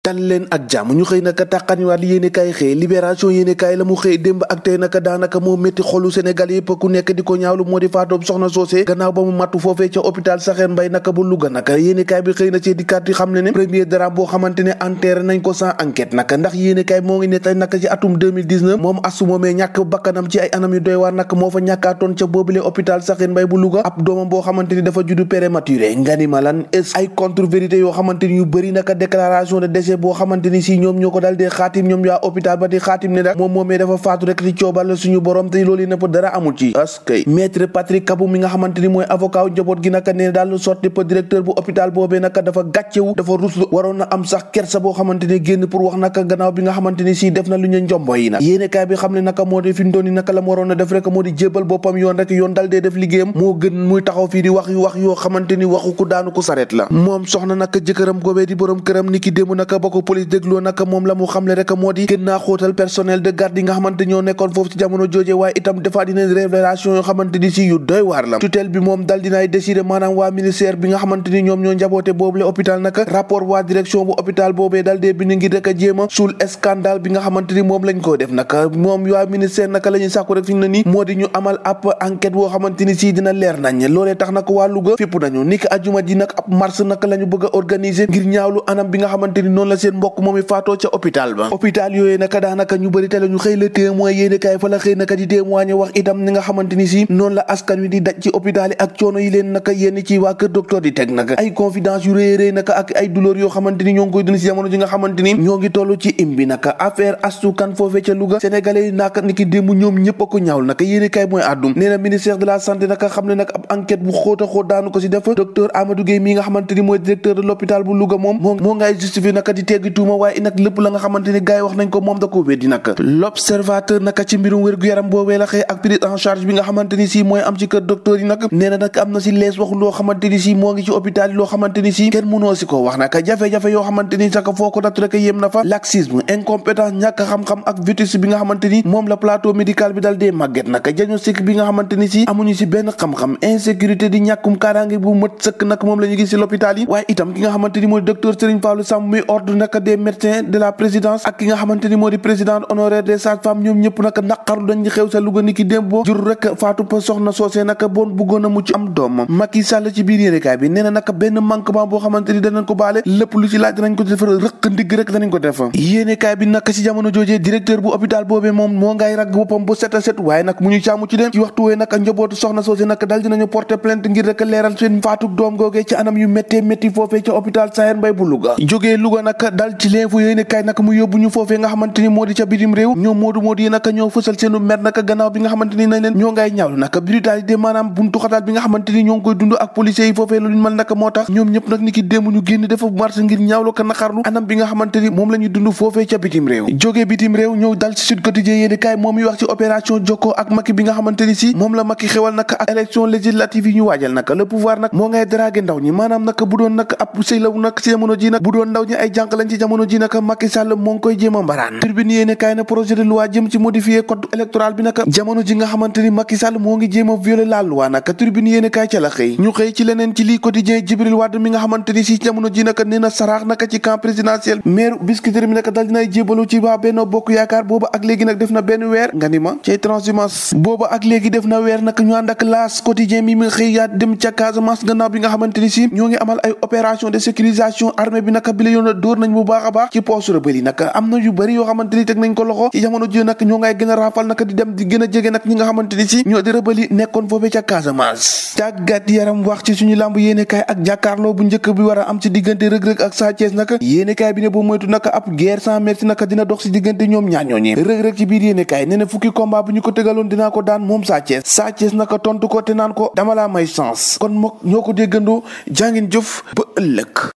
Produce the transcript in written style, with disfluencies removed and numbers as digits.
dal leen ak jàmm ñu xëy naka tàqaniwaat yéene kaay xëy libération yéene kaay la mu xëy démb ak tey naka daanaka moo métti xolu Sénégal yëpp ku nekk di ko ñaawlu moo di faatoob soxna soosé gannaaw ba mu mattu foofee ca hôpital Sakhir Mbaye naka bu Louga naka yéene kaay bi xëy na ci dikkaat yi xam ne premier drame boo xamante ne enterré nañ ko sans enquête naka ndax yéene kaay moo ngi ne tey naka ci atum 2019 moom Astou moomee ñàkk bakkanam ci ay anam yu doy waar naka moo fa ñàkkaatoon ca boobule hôpital Sakhir Mbaye bu Louga ab doomam boo xamante ni dafa juddu prématuré nga ni ma lan ay contre vérité yoo xamante ni yu bëri naka déclaration de décès boo xamante ni si ñoom ñoo ko dal di xaatim ñoom yaa hôpital ba di xaatim ne nag moom moomee dafa faatu rek ci coobal la suñu borom te loolu nëpp dara amul ci askay maître Patrick Kabou mi nga xamante ni mooy avocat wu njaboot gi naka ne daal sorti pa directeur bu hôpital boobee naka dafa gàccewu dafa ruslu waroon na am sax kersa boo xamante ni génn pour wax naka gannaaw bi nga xamante ni si def na lu ñu njombo yi nag yéenekaay bi xam ne naka moo di fi mu doon ni naka la mu waroon na def rek moo di jébal boppam yoon rek yoon dal dee def liggéeyam moo gën muy taxaw fii di wax yoo xamante ni waxu ku daanu ko saret la moom soxna naka jëkkëram goobee di borom këram ni ki démb naka ba ko police dégloo naka moom la mu xamle rek moo di gën naa xóotal personnel de garde yi nga xamante ñoo nekkoon foofu ci jamono jooje waaye itam defaat dina révélation yoo xamante ni si yu doy waar la tutelle bi moom dal dinaay décider maanaam waa ministère bi nga xamante ni ñoom ñoo njaboote boobule hôpital naka rapport waa direction bu hôpital boobee dal dee bind ngir rek a jéem a suul scandale bi nga xamante ni moom lañ ko def naka moom waa ministère naka la ñuy sàkku rek fi mu ne nii moo di ñu amal ab enquête boo xamante ni si dina leer nañ loolee tax nag waa Louga fépp nañu niki ajuma ji nag ab marche naka la ñu bëgg a organiser ngir ñaawlu anam bi nga xamante ni noonu la seen mbokk moom i faatoo ca hôpital ba hôpital yooyu naka daanaka ñu bëri te la ñu xëy la témoin yéene kaay fa la xëy naka di témoigner wax itam ni nga xamante ni si noonu la askan wi di daj ci hôpital yi ak coono yi leen naka yenn ci waa kër docteur di teg naka ay confidence yu rëy rëy naka ak ay douleur yoo xamante ni ñoo ngi koy dund si jamono ji nga xamante ni ñoo ngi toll ci imbi naka affaire Astou Kane foofee ca Louga sénégalais yi naka ni ki démb ñoom ñëpp a ko ñaawul naka yéene kaay mooy àddum nee na ministère de la santé naka xam ne nag ab enquête bu xóot a xóot daanu ko si def docteur Amadou Gueye mi nga xamante ni mooy directeur de l'hôpital bu Louga moom moo ngay justifié naka di teggi tuuma waaye nag lépp la nga xamante ni gars yi wax nañ ko moom da ko weddi naka l'observateur naka ci mbirum wér-gu-yaram boobee la xëy ak prise en charge bi nga xamante ni si mooy am ci kër docteur yi nag nee na nag am na si lees wax loo xamante ni si moo ngi ci hôpital yi loo xamante ni si kenn mënoo si ko wax naka jafe-jafe yoo xamante ni saka foo ko nattu rek yéem na fa laxisme incompétence ñàkk xam-xam ak vétusté bi nga xamante ni moom la plateau médical bi dal dee màgget naka diagnostic bi nga xamante ni si amuñu si benn xam-xam insécurité di ñàkkum kaaraange bu mët sëkk nag moom la ñu gis si l'hôpital yi waaye itam ki nga xamante ni mooy docteur Serigne Fallou Samb muy ordre naka des médecins de la présidence ak ki nga xamante ni moo di président honoraire des sages-femmes ñoom ñëpp naka naqaru dañ xew sa Louga ni ki démb boo jur rek faatu pa soxna soosé naka bon bëggoon a mucc am doom Macky Sall ci biir yéenekaay bi nee na naka benn manquement boo xamante ni danañ ko baale lépp lu ci laaj danañ ko def rëq ndigg rek danañ ko def yéenekaay bi naka ci jamono joojee directeur bu hôpital boobee moom moo ngay ragg boppam bu set a set waaye nag mu ñu càmmu ci dem ci waxtu wee naka njabootu soxna soosé naka dal dinañu porter plainte ngir rek leeral seen faatuk doom googee ci anam yu méttee métti foofee ca hôpital Sakhir Mbaye bu Louga jógee Louga naka dal ci l'info yéenekaay naka mu yóbbu ñu foofee nga xamante ni moo di ca bitim réew ñoom moodu yi naka ñoo fësal seenu mer naka gannaaw bi nga xamante ni nañ leen ñoo ngay ñaawlu naka brutalité maanaam buntu xataal bi nga xamante ni ñoo ngi koy dund ak policiers yi foofee lu ñu mel naka moo tax ñoom ñëpp nag ni ki démb ñu génn dafa marché ngir ñaawlu ko naqarlu anam bi nga xamante ni moom la ñuy dund foofee ca bitim réew jógee bitim réew ñëw dal ci Sud Quotidien yéenekaay moom yi wax ci opération Jokko ak Macky bi nga xamante ni si moom la Macky xewal naka ak élection législative yi ñu waajal naka le pouvoir nag moo ngay draguer ndaw ñi maanaam naka bu doon nag ab sëy la nag ci jamono ji nag bu doon ndaw ñi ay jànq lañ ci jamono ji naka Macky Sall moo ngi koy jéem a mbaraan Tribune yéenekaay na projet de loi jëm ci modifier code électoral bi naka jamono ji nga xamante ni Macky Sall moo ngi jéem a violer la loi naka Tribune yéenekaay ca la xëy ñu xëy ci leneen ci lii Quotidien Djibril Wade mi nga xamante ni si jamono ji naka nee na saraax naka ci camp présidentiel maire Biscuiterie mi naka dal dinay jébalu ci waa Benno Bokk Yaakaar booba ak léegi nag def na benn weer nga ni ma cay transhumance booba ak léegi def na weer naka ñu ànd ak L'As Quotidien mi nga xëy yaat dem ca Casamance gannaaw bi nga xamante ni si ñoo ngi amal ay opération de sécurisation armée bi naka bi la yoon dóor nañ bu baax a baax ci poste rebelle yi naka am na yu bëri yoo xamante ni teg nañ ko loxo ci jamono ji nag ñoo ngay gën a raafal naka di dem di gën a jege nag ñi nga xamante ni si ñoo di rebelle yi nekkoon foofee ca Casamance tàggat yaram wax ci suñu lamb yéenekaay ak jàkkaarloo bu njëkk bi war a am ci diggante Reug-Reug ak Sa Thiès naka yéenekaay bi ne boo moytu naka ab guerre sans merci naka dina dox ci diggante ñoom ñaar ñooñi Reug-Reug ci biir yéenekaay nee na fukki combat bu ñu ko tegaloon dinaa ko daan moom Sa Thiès naka tontu ko te naan ko dama laa may chance kon mook ñoo ko déggandoo jàngin jëf ba ëllëg